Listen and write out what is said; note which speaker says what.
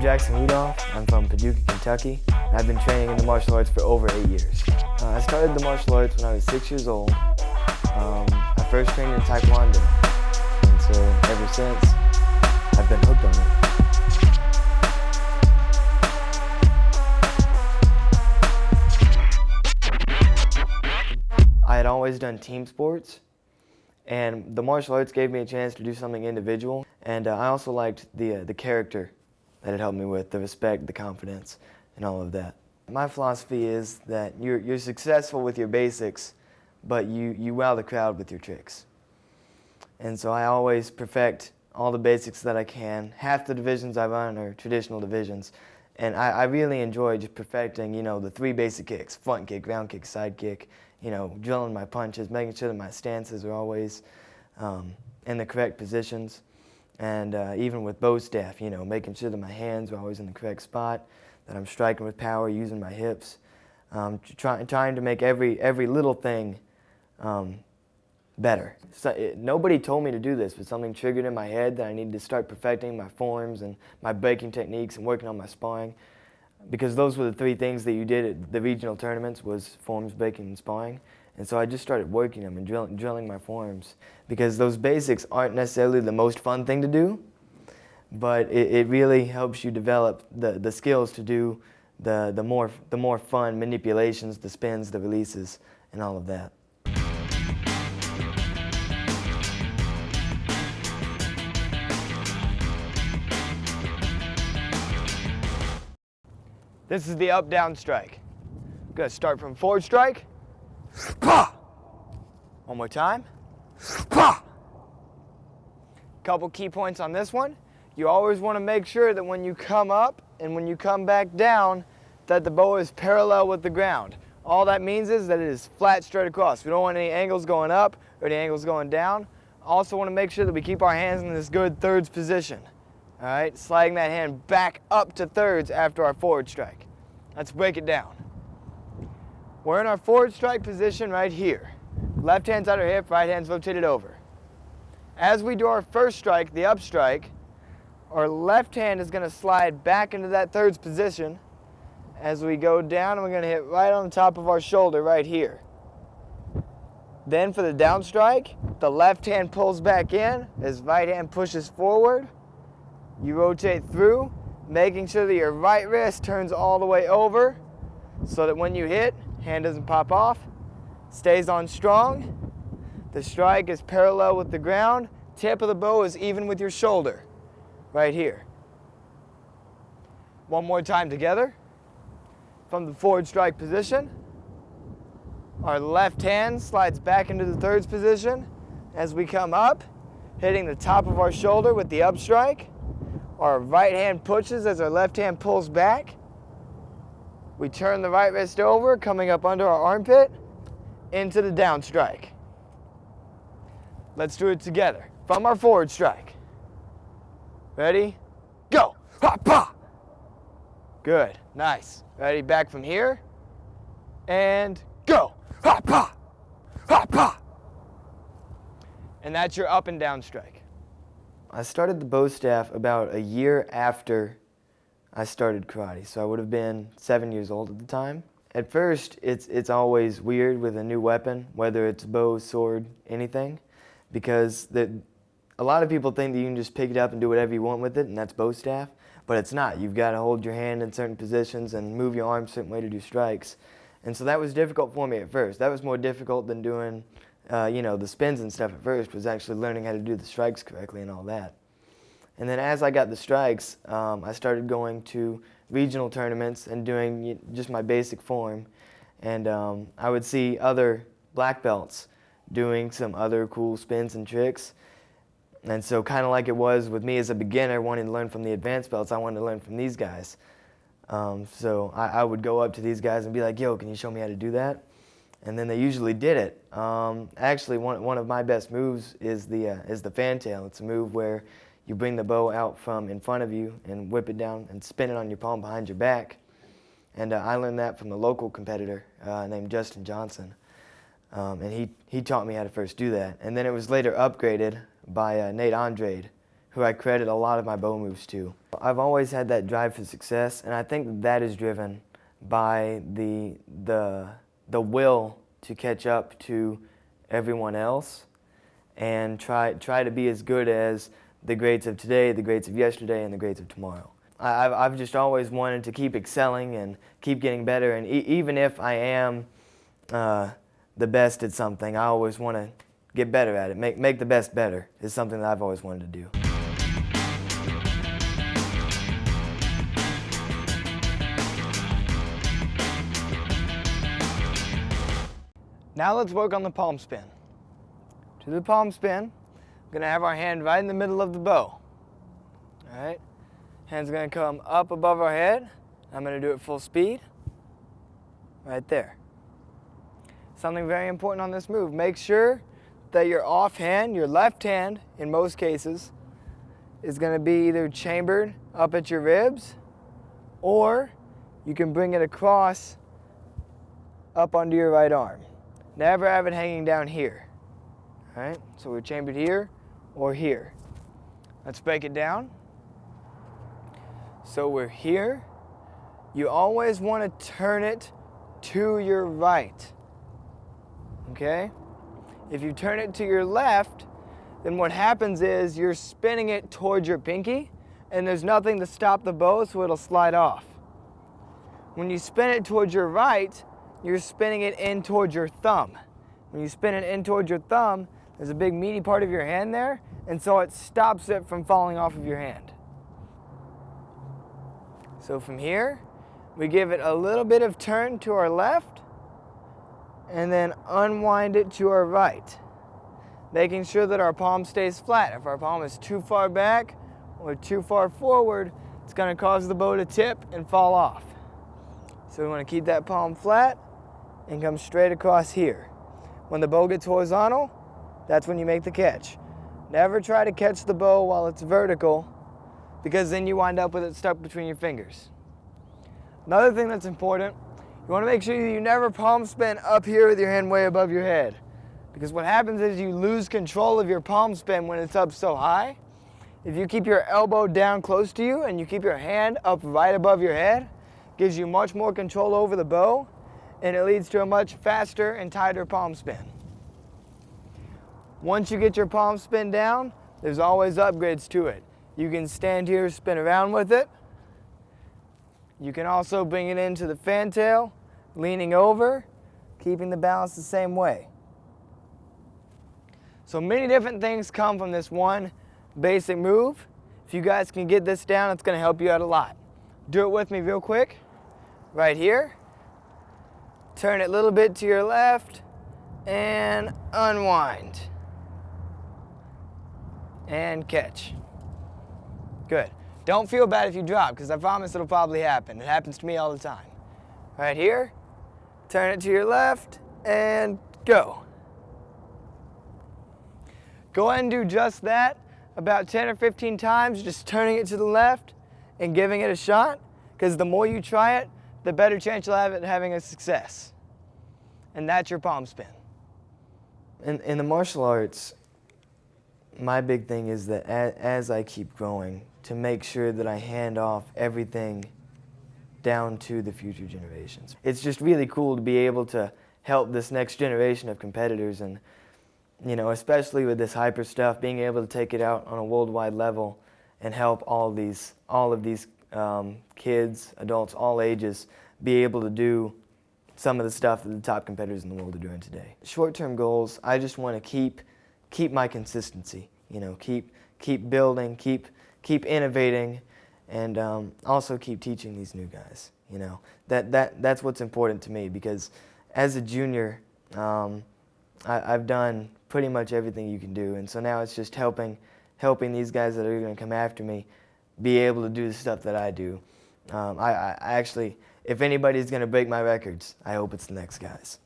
Speaker 1: Rudolph. I'm from Paducah, Kentucky. And I've been training in the martial arts for over 8 years. I started the martial arts when I was 6 years old. I first trained in Taekwondo, and so ever since, I've been hooked on it. I had always done team sports, and the martial arts gave me a chance to do something individual, and I also liked the character that it helped me with, the respect, the confidence, and all of that. My philosophy is that you're successful with your basics, but you wow the crowd with your tricks. And so I always perfect all the basics that I can. Half the divisions I run are traditional divisions, and I really enjoy just perfecting, the 3 basic kicks: front kick, ground kick, side kick, drilling my punches, making sure that my stances are always in the correct positions. And even with bow staff, making sure that my hands are always in the correct spot, that I'm striking with power, using my hips, trying to make every little thing better. So nobody told me to do this, but something triggered in my head that I needed to start perfecting my forms and my breaking techniques and working on my sparring, because those were the 3 things that you did at the regional tournaments: was forms, breaking, and sparring. And so I just started working them and drilling my forms, because those basics aren't necessarily the most fun thing to do, but it really helps you develop the skills to do the more fun manipulations, the spins, the releases, and all of that. This is the up-down strike. I'm gonna start from forward strike. One more time. Couple key points on this one. You always want to make sure that when you come up and when you come back down, that the bow is parallel with the ground. All that means is that it is flat straight across. We don't want any angles going up or any angles going down. Also want to make sure that we keep our hands in this good thirds position. All right, sliding that hand back up to thirds after our forward strike. Let's break it down. We're in our forward strike position right here. Left hand's at our hip, right hand's rotated over. As we do our first strike, the up strike, our left hand is going to slide back into that thirds position as we go down, and we're going to hit right on the top of our shoulder right here. Then for the down strike, the left hand pulls back in as right hand pushes forward. You rotate through, making sure that your right wrist turns all the way over so that when you hit, hand doesn't pop off, stays on strong. The strike is parallel with the ground. Tip of the bow is even with your shoulder, right here. One more time together. From the forward strike position, our left hand slides back into the thirds position. As we come up, hitting the top of our shoulder with the up strike. Our right hand pushes as our left hand pulls back. We turn the right wrist over, coming up under our armpit, into the down strike. Let's do it together. From our forward strike. Ready? Go! Ha, pa! Good, nice. Ready, back from here. And go! Ha, pa! Ha, pa! And that's your up and down strike. I started the bow staff about a year after I started karate, so I would have been 7 years old at the time. At first, it's always weird with a new weapon, whether it's bow, sword, anything, because a lot of people think that you can just pick it up and do whatever you want with it, and that's bow staff, but it's not. You've got to hold your hand in certain positions and move your arm a certain way to do strikes. And so that was difficult for me at first. That was more difficult than doing the spins and stuff at first, was actually learning how to do the strikes correctly and all that. And then as I got the strikes, I started going to regional tournaments and doing just my basic form. And I would see other black belts doing some other cool spins and tricks. And so kind of like it was with me as a beginner wanting to learn from the advanced belts, I wanted to learn from these guys. So I would go up to these guys and be like, yo, can you show me how to do that? And then they usually did it. Actually, one of my best moves is the fantail. It's a move where you bring the bow out from in front of you and whip it down and spin it on your palm behind your back. And I learned that from a local competitor named Justin Johnson. And he taught me how to first do that. And then it was later upgraded by Nate Andrade, who I credit a lot of my bow moves to. I've always had that drive for success, and I think that is driven by the will to catch up to everyone else and try to be as good as the greats of today, the greats of yesterday, and the greats of tomorrow. I've just always wanted to keep excelling and keep getting better, and even if I am the best at something, I always want to get better at it. Make the best better is something that I've always wanted to do. Now let's work on the palm spin. To the palm spin, we're going to have our hand right in the middle of the bow. All right? Hand's going to come up above our head. I'm going to do it full speed. Right there. Something very important on this move. Make sure that your offhand, your left hand, in most cases, is going to be either chambered up at your ribs, or you can bring it across up under your right arm. Never have it hanging down here. All right, so we're chambered here or here. Let's break it down. So we're here. You always want to turn it to your right. Okay? If you turn it to your left, then what happens is you're spinning it towards your pinky, and there's nothing to stop the bow, so it'll slide off. When you spin it towards your right, you're spinning it in towards your thumb. When you spin it in towards your thumb, there's a big meaty part of your hand there, and so it stops it from falling off of your hand. So from here, we give it a little bit of turn to our left, and then unwind it to our right, making sure that our palm stays flat. If our palm is too far back or too far forward, it's going to cause the bow to tip and fall off. So we want to keep that palm flat and come straight across here. When the bow gets horizontal, that's when you make the catch. Never try to catch the bow while it's vertical, because then you wind up with it stuck between your fingers. Another thing that's important, you want to make sure you never palm spin up here with your hand way above your head, because what happens is you lose control of your palm spin when it's up so high. If you keep your elbow down close to you and you keep your hand up right above your head, it gives you much more control over the bow, and it leads to a much faster and tighter palm spin. Once you get your palm spin down, there's always upgrades to it. You can stand here, spin around with it. You can also bring it into the fantail, leaning over, keeping the balance the same way. So many different things come from this one basic move. If you guys can get this down, it's going to help you out a lot. Do it with me real quick. Right here. Turn it a little bit to your left and unwind. And catch. Good. Don't feel bad if you drop, because I promise it'll probably happen. It happens to me all the time. Right here, turn it to your left and go. Go ahead and do just that about 10 or 15 times, just turning it to the left and giving it a shot, because the more you try it, the better chance you'll have at having a success. And that's your palm spin. In the martial arts, my big thing is that as I keep growing, to make sure that I hand off everything down to the future generations. It's just really cool to be able to help this next generation of competitors, and you know, especially with this hyper stuff, being able to take it out on a worldwide level and help all of these kids, adults, all ages, be able to do some of the stuff that the top competitors in the world are doing today. Short-term goals, I just want to keep my consistency. You know, keep building, keep innovating, and also keep teaching these new guys. You know, that's what's important to me, because as a junior, I've done pretty much everything you can do, and so now it's just helping these guys that are going to come after me be able to do the stuff that I do. I actually, if anybody's going to break my records, I hope it's the next guys.